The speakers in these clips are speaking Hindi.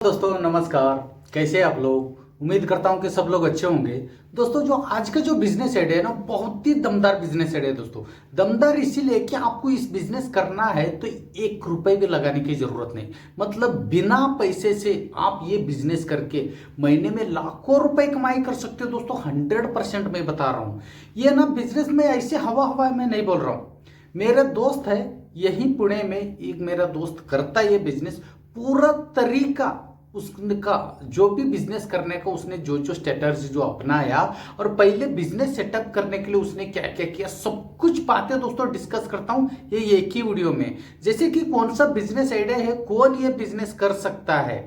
दोस्तों नमस्कार। कैसे आप लोग? उम्मीद करता हूं कि सब लोग अच्छे होंगे। दोस्तों जो आज का जो बिजनेस आइडिया है ना, बहुत ही दमदार बिजनेस आइडिया है दोस्तों। दमदार इसीलिए कि आपको इस बिजनेस करना है तो 1 रुपए भी लगाने की जरूरत नहीं। मतलब बिना पैसे से आप ये बिजनेस करके महीने में लाखों रुपए कमाई कर सकते हो दोस्तों। 100% मैं बता रहा हूँ। ये ना बिजनेस में ऐसे हवा हवा में नहीं बोल रहा हूँ। मेरा दोस्त है यही पुणे में, एक मेरा दोस्त करता है ये बिजनेस। पूरा तरीका उसका जो भी बिजनेस करने का उसने जो जो स्ट्रेटजी जो अपनाया और पहले बिजनेस सेटअप करने के लिए उसने क्या क्या किया, सब कुछ बातें दोस्तों डिस्कस करता हूं ये एक ही वीडियो में। जैसे कि कौन सा बिजनेस आइडिया है, कौन ये बिजनेस कर सकता है,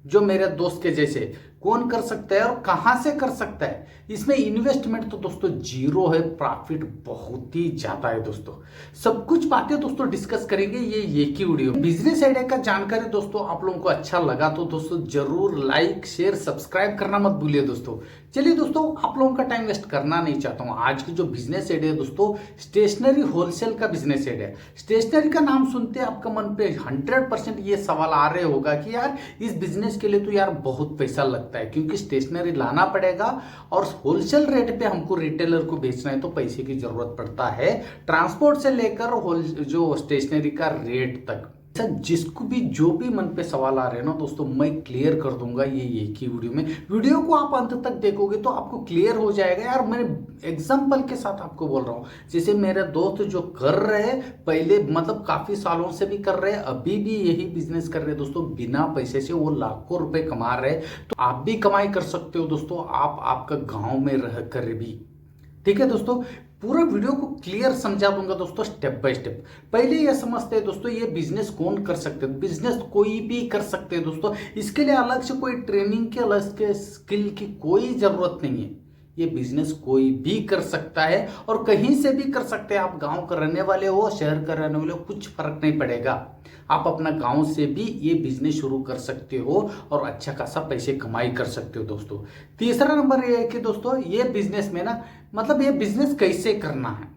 जो मेरे दोस्त के जैसे कौन कर सकता है और कहां से कर सकता है। इसमें इन्वेस्टमेंट तो दोस्तों जीरो है, प्रॉफिट बहुत ही ज्यादा है दोस्तों। सब कुछ बातें दोस्तों डिस्कस करेंगे ये एक ही वीडियो। बिजनेस आइडिया का जानकारी दोस्तों आप लोगों को अच्छा लगा तो दोस्तों जरूर लाइक शेयर सब्सक्राइब करना मत भूलिए दोस्तों। चलिए दोस्तों, आप लोगों का टाइम वेस्ट करना नहीं चाहता हूं। आज की जो बिजनेस आइडिया है दोस्तों, स्टेशनरी होलसेल का बिजनेस आइडिया है। स्टेशनरी का नाम सुनते आपका मन पे 100% ये सवाल आ रहे होगा कि यार इस बिजनेस के लिए तो यार बहुत पैसा लगता है, क्योंकि स्टेशनरी लाना पड़ेगा और होलसेल रेट पे हमको रिटेलर को बेचना है तो पैसे की जरूरत पड़ता है, ट्रांसपोर्ट से लेकर जो स्टेशनरी का रेट तक। सर जिसको भी जो भी मन पे सवाल आ रहे हैं ना दोस्तों, मैं क्लियर कर दूंगा ये एक ही वीडियो में। वीडियो को आप अंत तक देखोगे तो आपको क्लियर हो जाएगा। यार मैं एग्जांपल के साथ आपको बोल रहा हूँ। जैसे मेरे दोस्त जो कर रहे हैं पहले, मतलब काफी सालों से भी कर रहे हैं, अभी भी यही बिजनेस कर रहे हैं दोस्तों। बिना पैसे से वो लाखों रुपए कमा रहे हैं, तो आप भी कमाई कर सकते हो दोस्तों, आप आपका गाँव में रह कर भी। ठीक है दोस्तों, पूरा वीडियो को क्लियर समझा दूंगा दोस्तों स्टेप बाय स्टेप। पहले ये समझते हैं दोस्तों ये बिजनेस कौन कर सकते हैं। बिजनेस कोई भी कर सकते हैं दोस्तों, इसके लिए अलग से कोई ट्रेनिंग के अलग के स्किल की कोई जरूरत नहीं है। ये बिजनेस कोई भी कर सकता है और कहीं से भी कर सकते हैं। आप गांव का रहने वाले हो, शहर का रहने वाले हो, कुछ फर्क नहीं पड़ेगा। आप अपना गांव से भी ये बिजनेस शुरू कर सकते हो और अच्छा खासा पैसे कमाई कर सकते हो दोस्तों। तीसरा नंबर ये है कि दोस्तों ये बिजनेस में ना, मतलब ये बिजनेस कैसे करना है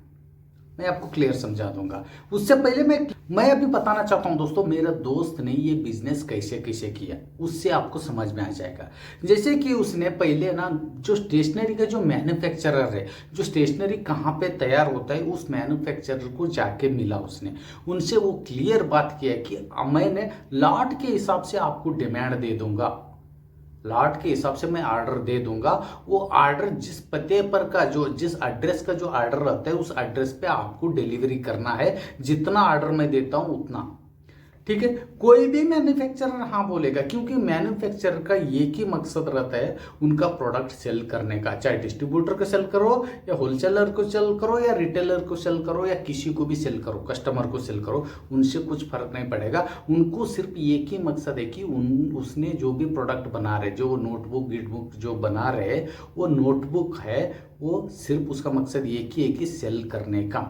मैं आपको क्लियर समझा दूंगा। उससे पहले मैं अभी बताना चाहता हूं दोस्तों, मेरा दोस्त ने ये बिजनेस कैसे कैसे किया, उससे आपको समझ में आ जाएगा। जैसे कि उसने पहले ना जो स्टेशनरी का जो मैन्युफैक्चरर है, जो स्टेशनरी कहाँ पे तैयार होता है, उस मैन्युफैक्चरर को जाके मिला उसने। उनसे वो क्लियर बात किया कि मैंने लॉट के हिसाब से आपको डिमांड दे दूंगा, लॉट के हिसाब से मैं ऑर्डर दे दूंगा। वो ऑर्डर जिस पते पर का जो जिस एड्रेस का जो ऑर्डर रहता है उस एड्रेस पे आपको डिलीवरी करना है। जितना ऑर्डर मैं देता हूं उतना। ठीक है, कोई भी मैन्युफैक्चरर हाँ बोलेगा, क्योंकि मैन्युफैक्चरर का एक ही मकसद रहता है उनका प्रोडक्ट सेल करने का। चाहे डिस्ट्रीब्यूटर को सेल करो या होलसेलर को सेल करो या रिटेलर को सेल करो या किसी को भी सेल करो, कस्टमर को सेल करो, उनसे कुछ फर्क नहीं पड़ेगा। उनको सिर्फ एक ही मकसद है कि उसने जो भी प्रोडक्ट बना रहे, जो नोटबुक गिटबुक जो बना रहे, वो नोटबुक है, वो सिर्फ उसका मकसद एक ही है कि सेल करने का।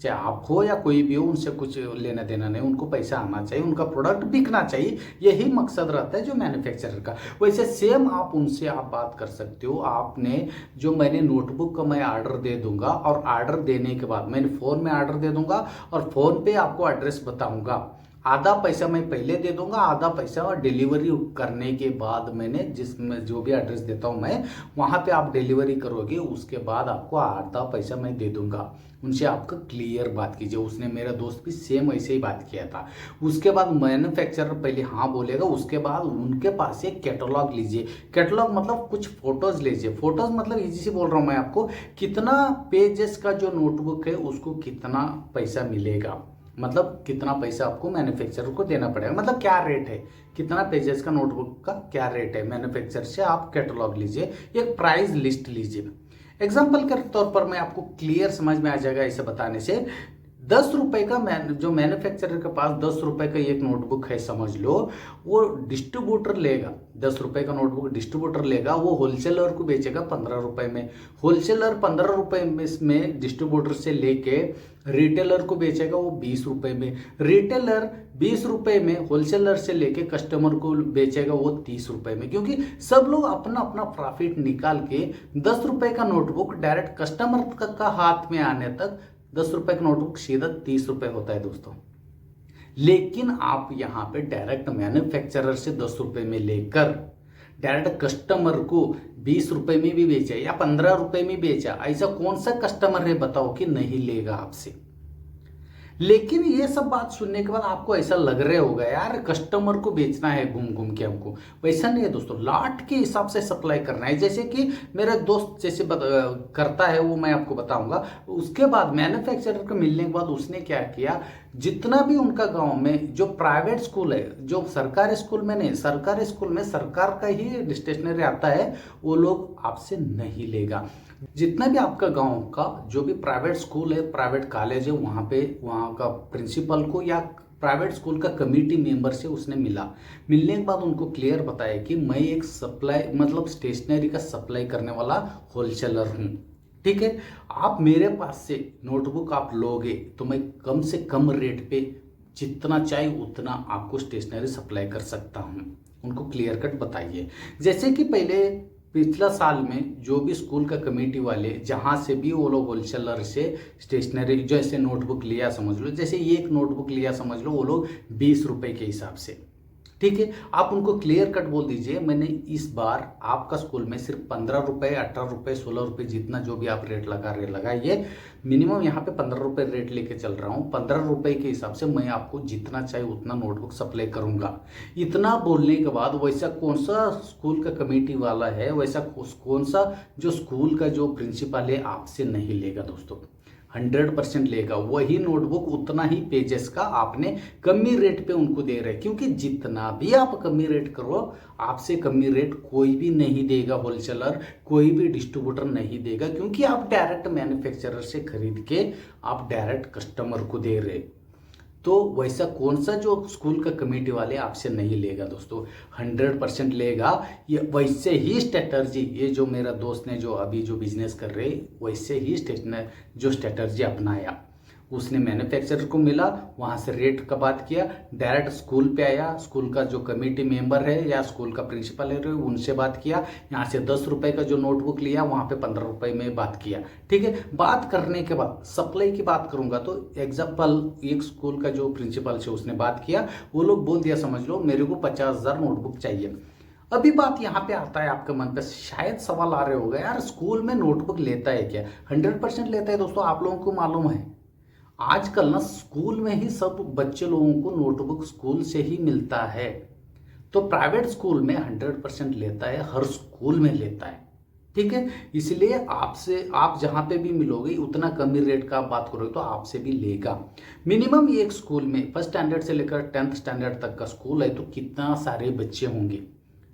चाहे आप हो या कोई भी हो, उनसे कुछ लेना देना नहीं, उनको पैसा आना चाहिए, उनका प्रोडक्ट बिकना चाहिए, यही मकसद रहता है जो मैन्युफैक्चरर का। वैसे सेम आप उनसे आप बात कर सकते हो। आपने जो मैंने नोटबुक का मैं ऑर्डर दे दूंगा और ऑर्डर देने के बाद मैंने फ़ोन में ऑर्डर दे दूंगा और फ़ोन पे आपको एड्रेस बताऊंगा। आधा पैसा मैं पहले दे दूंगा, आधा पैसा डिलीवरी करने के बाद मैंने जिसमें जो भी एड्रेस देता हूं मैं वहां पे आप डिलीवरी करोगे, उसके बाद आपको आधा पैसा मैं दे दूंगा। उनसे आपका क्लियर बात कीजिए। उसने मेरा दोस्त भी सेम ऐसे ही बात किया था। उसके बाद मैन्युफैक्चरर पहले हाँ बोलेगा, उसके बाद उनके पास एक कैटलॉग लीजिए। कैटलॉग मतलब कुछ फोटोज लीजिए। फोटोज मतलब इजी से बोल रहा हूं मैं आपको, कितना पेजेस का जो नोटबुक है उसको कितना पैसा मिलेगा, मतलब कितना पैसा आपको मैन्युफैक्चरर को देना पड़ेगा, मतलब क्या रेट है, कितना पेजेस का नोटबुक का क्या रेट है। मैन्युफैक्चरर से आप कैटलॉग लीजिए, एक प्राइस लिस्ट लीजिए। एग्जाम्पल के तौर पर मैं आपको क्लियर समझ में आ जाएगा ऐसे बताने से। 10 रुपए का जो मैन्युफैक्चरर के पास 10 रुपए का एक नोटबुक है समझ लो, वो डिस्ट्रीब्यूटर लेगा 10 रुपए का नोटबुक, डिस्ट्रीब्यूटर लेगा, वो होलसेलर को बेचेगा 15 रुपए में। होलसेलर 15 रुपए में डिस्ट्रीब्यूटर से लेके रिटेलर को बेचेगा वो 20 रुपए में। रिटेलर 20 रुपए में होलसेलर से लेके कस्टमर को बेचेगा वो 30 रुपए में, क्योंकि सब लोग अपना अपना प्रॉफिट निकाल के 10 रुपए का नोटबुक डायरेक्ट कस्टमर का हाथ में आने तक 10 रुपए का नोटबुक सीधा 30 रुपए होता है दोस्तों। लेकिन आप यहाँ पे डायरेक्ट मैन्युफैक्चरर से 10 रुपए में लेकर डायरेक्ट कस्टमर को 20 रुपए में भी बेचा या 15 रुपए में बेचा, ऐसा कौन सा कस्टमर है बताओ कि नहीं लेगा आपसे। लेकिन ये सब बात सुनने के बाद आपको ऐसा लग रहा होगा यार कस्टमर को बेचना है घूम घूम के हमको, वैसा नहीं है दोस्तों, लाट के हिसाब से सप्लाई करना है। जैसे कि मेरा दोस्त जैसे करता है वो मैं आपको बताऊंगा। उसके बाद मैन्युफैक्चरर को मिलने के बाद उसने क्या किया, जितना भी उनका गांव में जो प्राइवेट स्कूल है, जो सरकारी स्कूल में नहीं, सरकारी स्कूल में सरकार का ही स्टेशनरी आता है, वो लोग आपसे नहीं लेगा। जितना भी आपका गांव का जो भी प्राइवेट स्कूल है, प्राइवेट कॉलेज है, वहाँ का प्रिंसिपल को या प्राइवेट स्कूल का कमेटी मेंबर से उसने मिलने के बाद उनको क्लियर बताया कि मैं एक सप्लाई मतलब स्टेशनरी का सप्लाई करने वाला होलसेलर हूँ, ठीक है। आप मेरे पास से नोटबुक आप लोगे तो मैं कम से कम रेट पे जितना चाहिए उतना आपको स्टेशनरी सप्लाई कर सकता हूँ। उनको क्लियर कट बताइए। जैसे कि पहले पिछला साल में जो भी स्कूल का कमेटी वाले जहाँ से भी वो लोग होलसेलर से स्टेशनरी जैसे नोटबुक लिया समझ लो, जैसे एक नोटबुक लिया समझ लो, वो लोग 20 रुपए के हिसाब से, ठीक है। आप उनको क्लियर कट बोल दीजिए मैंने इस बार आपका स्कूल में सिर्फ 15 रुपए, 18 रुपए, 16 रुपए जितना जो भी आप रेट लगा रहे लगाइए, मिनिमम यहाँ पे 15 रुपए रेट लेके चल रहा हूँ। 15 रुपए के हिसाब से मैं आपको जितना चाहिए उतना नोटबुक सप्लाई करूंगा। इतना बोलने के बाद वैसा कौन सा स्कूल का कमेटी वाला है, वैसा कौन सा जो स्कूल का जो प्रिंसिपल है आपसे नहीं लेगा दोस्तों, 100% लेगा। वही नोटबुक उतना ही पेजेस का आपने कमी रेट पे उनको दे रहे, क्योंकि जितना भी आप कमी रेट करो आपसे कमी रेट कोई भी नहीं देगा, होलसेलर कोई भी डिस्ट्रीब्यूटर नहीं देगा, क्योंकि आप डायरेक्ट मैन्युफैक्चरर से खरीद के आप डायरेक्ट कस्टमर को दे रहे। तो वैसा कौन सा जो स्कूल का कमेटी वाले आपसे नहीं लेगा दोस्तों, 100% लेगा। ये वैसे ही स्ट्रेटर्जी, ये जो मेरा दोस्त ने जो अभी जो बिजनेस कर रहे वैसे ही जो स्ट्रेटर्जी अपनाया, उसने मैन्युफैक्चरर को मिला, वहाँ से रेट का बात किया, डायरेक्ट स्कूल पे आया, स्कूल का जो कमेटी मेंबर है या स्कूल का प्रिंसिपल है उनसे बात किया, यहाँ से 10 रुपए का जो नोटबुक लिया वहाँ पे 15 रुपए में बात किया, ठीक है। बात करने के बाद सप्लाई की बात करूंगा तो एग्जाम्पल एक स्कूल का जो प्रिंसिपल से उसने बात किया, वो लोग बोल दिया समझ लो मेरे को 50,000 नोटबुक चाहिए। अभी बात यहाँ पे आता है आपके मन पे शायद सवाल आ रहे होगा यार स्कूल में नोटबुक लेता है क्या? 100% लेता है दोस्तों। आप लोगों को मालूम है आजकल ना स्कूल में ही सब बच्चे लोगों को नोटबुक स्कूल से ही मिलता है, तो प्राइवेट स्कूल में 100% लेता है, हर स्कूल में लेता है, ठीक है। इसलिए आपसे आप जहाँ पे भी मिलोगे उतना कम ही रेट का आप बात करोगे तो आपसे भी लेगा। मिनिमम एक स्कूल में 1st स्टैंडर्ड से लेकर 10th स्टैंडर्ड तक का स्कूल है तो कितना सारे बच्चे होंगे,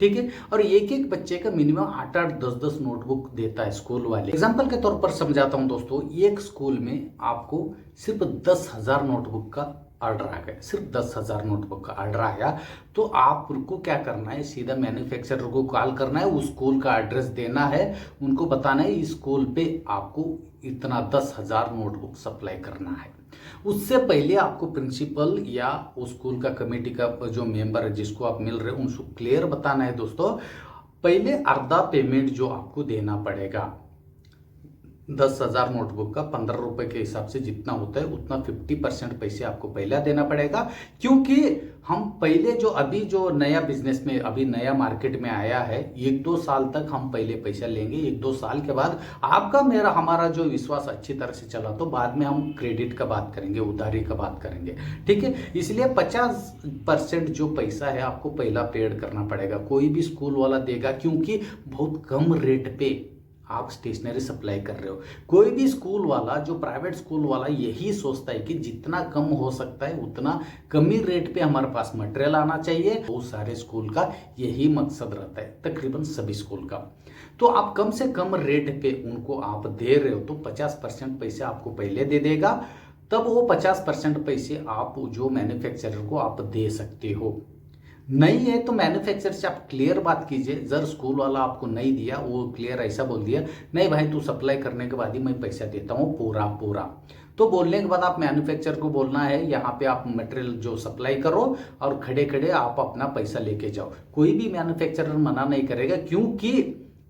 ठीक है। और एक एक बच्चे का मिनिमम 8-8, 10-10 नोटबुक देता है स्कूल वाले। एग्जाम्पल के तौर पर समझाता हूं दोस्तों, एक स्कूल में आपको सिर्फ 10,000 नोटबुक का ऑर्डर आ गया, सिर्फ 10,000 नोटबुक का ऑर्डर आया तो आपको क्या करना है, सीधा मैन्युफैक्चरर को कॉल करना है, उस स्कूल का एड्रेस देना है, उनको बताना है इस स्कूल पे आपको इतना 10,000 नोटबुक सप्लाई करना है। उससे पहले आपको प्रिंसिपल या उस स्कूल का कमेटी का जो मेंबर है जिसको आप मिल रहे हो उनको क्लियर बताना है दोस्तों, पहले आधा पेमेंट जो आपको देना पड़ेगा 10,000 नोटबुक का 15 रुपए के हिसाब से जितना होता है उतना 50% पैसे आपको पहले देना पड़ेगा। क्योंकि हम पहले जो अभी जो नया बिजनेस में अभी नया मार्केट में आया है 1-2 साल तक हम पहले पैसा लेंगे, 1-2 साल के बाद आपका मेरा हमारा जो विश्वास अच्छी तरह से चला तो बाद में हम क्रेडिट का बात करेंगे, उधारी का बात करेंगे, ठीक है। इसलिए 50% जो पैसा है आपको पहला पेड करना पड़ेगा, कोई भी स्कूल वाला देगा क्योंकि बहुत कम रेट पे आप स्टेशनरी सप्लाई कर रहे हो। कोई भी स्कूल वाला जो प्राइवेट स्कूल वाला यही सोचता है कि जितना कम हो सकता है उतना कम ही रेट पे हमारे पास मटेरियल आना चाहिए। बहुत सारे स्कूल का यही मकसद रहता है, तकरीबन सभी स्कूल का। तो आप कम से कम रेट पे उनको आप दे रहे हो तो 50% पैसे आपको पहले दे देगा, तब वो 50% पैसे आप जो मैन्युफैक्चरर को आप दे सकते हो। नहीं है तो मैन्युफैक्चरर से आप क्लियर बात कीजिए, जर स्कूल वाला आपको नहीं दिया, वो क्लियर ऐसा बोल दिया नहीं भाई तू सप्लाई करने के बाद ही मैं पैसा देता हूँ पूरा, तो बोलने के बाद आप मैन्युफैक्चरर को बोलना है यहाँ पे आप मटेरियल जो सप्लाई करो और खड़े खड़े आप अपना पैसा लेके जाओ। कोई भी मैन्युफैक्चरर मना नहीं करेगा, क्योंकि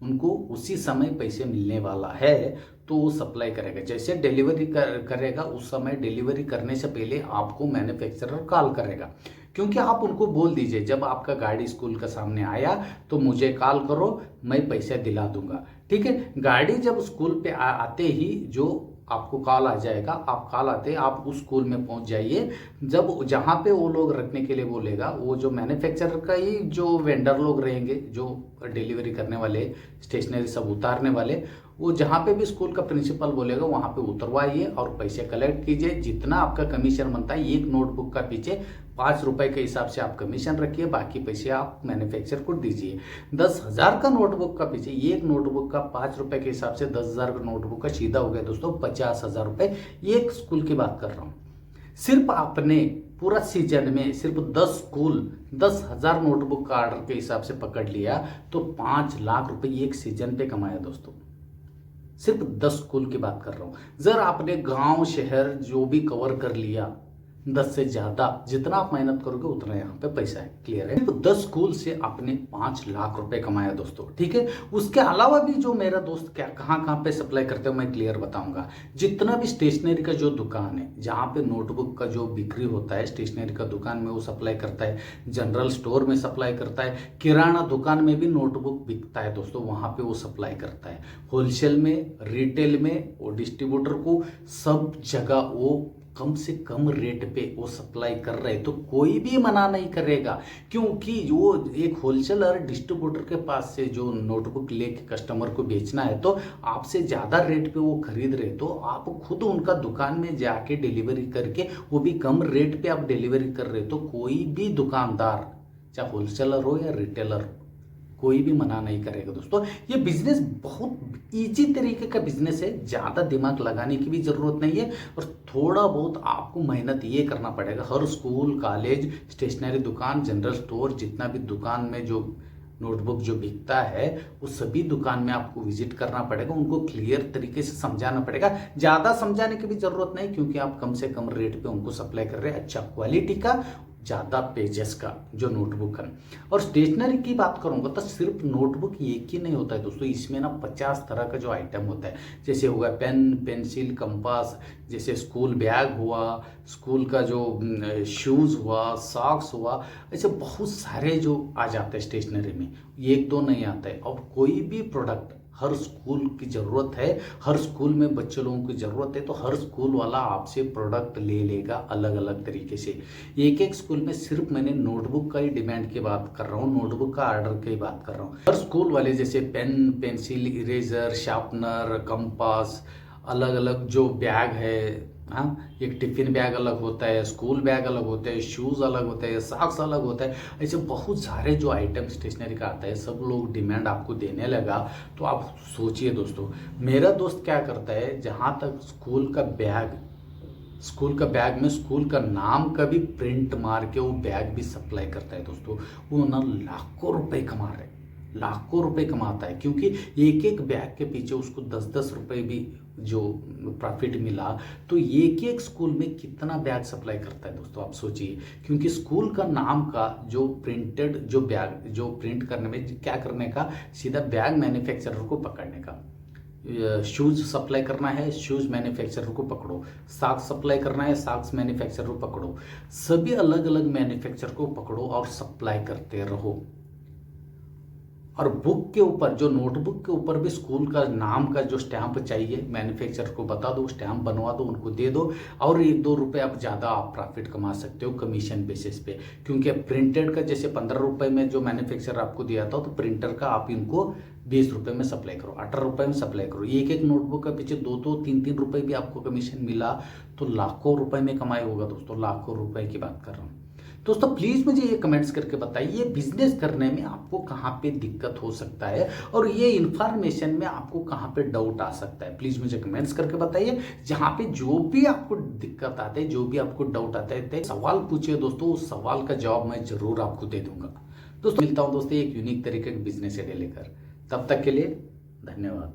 उनको उसी समय पैसे मिलने वाला है तो वो सप्लाई करेगा। जैसे डिलीवरी करेगा उस समय डिलीवरी करने से पहले आपको मैन्युफैक्चरर कॉल करेगा, क्योंकि आप उनको बोल दीजिए जब आपका गाड़ी स्कूल के सामने आया तो मुझे कॉल करो, मैं पैसे दिला दूंगा। ठीक है, गाड़ी जब स्कूल पे आते ही जो आपको कॉल आ जाएगा, आप कॉल आते आप उस स्कूल में पहुंच जाइए। जब जहाँ पे वो लोग रखने के लिए बोलेगा, वो जो मैन्युफैक्चरर का ही जो वेंडर लोग रहेंगे, जो डिलीवरी करने वाले, स्टेशनरी सब उतारने वाले, वो जहाँ पे भी स्कूल का प्रिंसिपल बोलेगा वहाँ पे उतरवाइए और पैसे कलेक्ट कीजिए। जितना आपका कमीशन बनता है, एक नोटबुक का पीछे 5 रुपए के हिसाब से आप कमीशन रखिए, बाकी पैसे आप मैन्युफैक्चरर को दीजिए। 10,000 का नोटबुक का पीछे, एक नोटबुक का 5 रुपए के हिसाब से 10,000 का नोटबुक का सीधा हो गया दोस्तों 50,000 रुपए। एक स्कूल की बात कर रहा हूँ। सिर्फ आपने पूरा सीजन में सिर्फ 10 स्कूल 10,000 नोटबुक का ऑर्डर के हिसाब से पकड़ लिया तो 5 लाख रुपए एक सीजन पे कमाया दोस्तों। सिर्फ 10 स्कूल की बात कर रहा हूं। जर आपने गांव शहर जो भी कवर कर लिया, 10 से ज्यादा जितना आप मेहनत करोगे उतना यहाँ पे पैसा है। क्लियर है? तो 10 स्कूल से आपने 5 लाख रुपए कमाया दोस्तों। ठीक है, उसके अलावा भी जो मेरा दोस्त क्या कहाँ पे सप्लाई करते हो मैं क्लियर बताऊंगा। जितना भी स्टेशनरी का जो दुकान है, जहाँ पे नोटबुक का जो बिक्री होता है, स्टेशनरी का दुकान में वो सप्लाई करता है, जनरल स्टोर में सप्लाई करता है, किराना दुकान में भी नोटबुक बिकता है दोस्तों, वहां पे वो सप्लाई करता है। होलसेल में, रिटेल में, और डिस्ट्रीब्यूटर को सब जगह वो कम से कम रेट पे वो सप्लाई कर रहे, तो कोई भी मना नहीं करेगा। क्योंकि वो एक होलसेलर डिस्ट्रीब्यूटर के पास से जो नोटबुक लेके कस्टमर को बेचना है तो आपसे ज़्यादा रेट पे वो खरीद रहे, तो आप खुद उनका दुकान में जाके डिलीवरी करके वो भी कम रेट पे आप डिलीवरी कर रहे, तो कोई भी दुकानदार चाहे होलसेलर हो या रिटेलर हो, कोई भी मना नहीं करेगा दोस्तों। ये बिजनेस बहुत इजी तरीके का बिजनेस है, ज़्यादा दिमाग लगाने की भी ज़रूरत नहीं है, और थोड़ा बहुत आपको मेहनत ये करना पड़ेगा। हर स्कूल, कॉलेज, स्टेशनरी दुकान, जनरल स्टोर, जितना भी दुकान में जो नोटबुक जो बिकता है वो सभी दुकान में आपको विजिट करना पड़ेगा, उनको क्लियर तरीके से समझाना पड़ेगा। ज़्यादा समझाने की भी ज़रूरत नहीं, क्योंकि आप कम से कम रेट पे उनको सप्लाई कर रहे हैं, अच्छा क्वालिटी का, ज़्यादा पेजेस का जो नोटबुक है। और स्टेशनरी की बात करूंगा तो सिर्फ नोटबुक एक ही नहीं होता है दोस्तों, इसमें ना 50 तरह का जो आइटम होता है, जैसे होगा पेन, पेंसिल, कंपास, जैसे स्कूल बैग हुआ, स्कूल का जो शूज़ हुआ, सॉक्स हुआ, ऐसे बहुत सारे जो आ जाते हैं स्टेशनरी में, एक दो नहीं आता है। और कोई भी प्रोडक्ट हर स्कूल की ज़रूरत है, हर स्कूल में बच्चे लोगों की ज़रूरत है, तो हर स्कूल वाला आपसे प्रोडक्ट ले लेगा अलग अलग तरीके से। एक एक स्कूल में सिर्फ मैंने नोटबुक का ही डिमांड की बात कर रहा हूँ, नोटबुक का ऑर्डर की बात कर रहा हूँ। हर स्कूल वाले जैसे pen, pencil, eraser, sharpener, compass, अलग अलग जो बैग है, हाँ, एक टिफिन बैग अलग होता है, स्कूल बैग अलग होता है, शूज़ अलग होते हैं, सॉक्स अलग होता है, ऐसे बहुत सारे जो आइटम स्टेशनरी का आता है, सब लोग डिमांड आपको देने लगा। तो आप सोचिए दोस्तों, मेरा दोस्त क्या करता है, जहाँ तक स्कूल का बैग में स्कूल का नाम का भी प्रिंट मार के वो बैग भी सप्लाई करता है दोस्तों। वो ना लाखों रुपए कमा रहे, लाखों रुपए कमाता है, क्योंकि एक एक बैग के पीछे उसको 10-10 रुपए भी जो प्रॉफिट मिला, तो एक एक स्कूल में कितना बैग सप्लाई करता है दोस्तों, आप सोचिए। क्योंकि स्कूल का नाम का जो प्रिंटेड जो बैग जो प्रिंट करने में क्या करने का, सीधा बैग मैन्युफैक्चरर को पकड़ने का, शूज़ सप्लाई करना है, शूज़ मैन्युफैक्चरर को पकड़ो, सॉक्स सप्लाई करना है, सॉक्स मैन्युफैक्चरर को पकड़ो, सभी अलग अलग मैन्युफैक्चरर को पकड़ो और सप्लाई करते रहो। और बुक के ऊपर, जो नोटबुक के ऊपर भी स्कूल का नाम का जो स्टैंप चाहिए, मैन्युफैक्चरर को बता दो, स्टैंप बनवा दो, उनको दे दो, और 1-2 रुपये आप ज़्यादा आप प्रॉफिट कमा सकते हो कमीशन बेसिस पे। क्योंकि प्रिंटेड का जैसे 15 रुपये में जो मैन्युफैक्चरर आपको दिया था, तो प्रिंटर का आप इनको 20 रुपये में सप्लाई करो, 18 रुपये में सप्लाई करो, एक एक नोटबुक का पीछे 2-2, 3-3 रुपये भी आपको कमीशन मिला, तो लाखों रुपए में कमाई होगा दोस्तों, लाखों रुपए की बात कर रहा हूँ। दोस्तों प्लीज़ मुझे ये कमेंट्स करके बताइए बिजनेस करने में आपको कहाँ पे दिक्कत हो सकता है, और ये इन्फॉर्मेशन में आपको कहाँ पे डाउट आ सकता है। प्लीज़ मुझे कमेंट्स करके बताइए। जहाँ पे जो भी आपको दिक्कत आते है, जो भी आपको डाउट आता है, सवाल पूछिए दोस्तों, उस सवाल का जवाब मैं जरूर आपको दे दूंगा। दोस्तों मिलता हूँ दोस्तों एक यूनिक तरीके के बिजनेस आइडिया लेकर, तब तक के लिए धन्यवाद।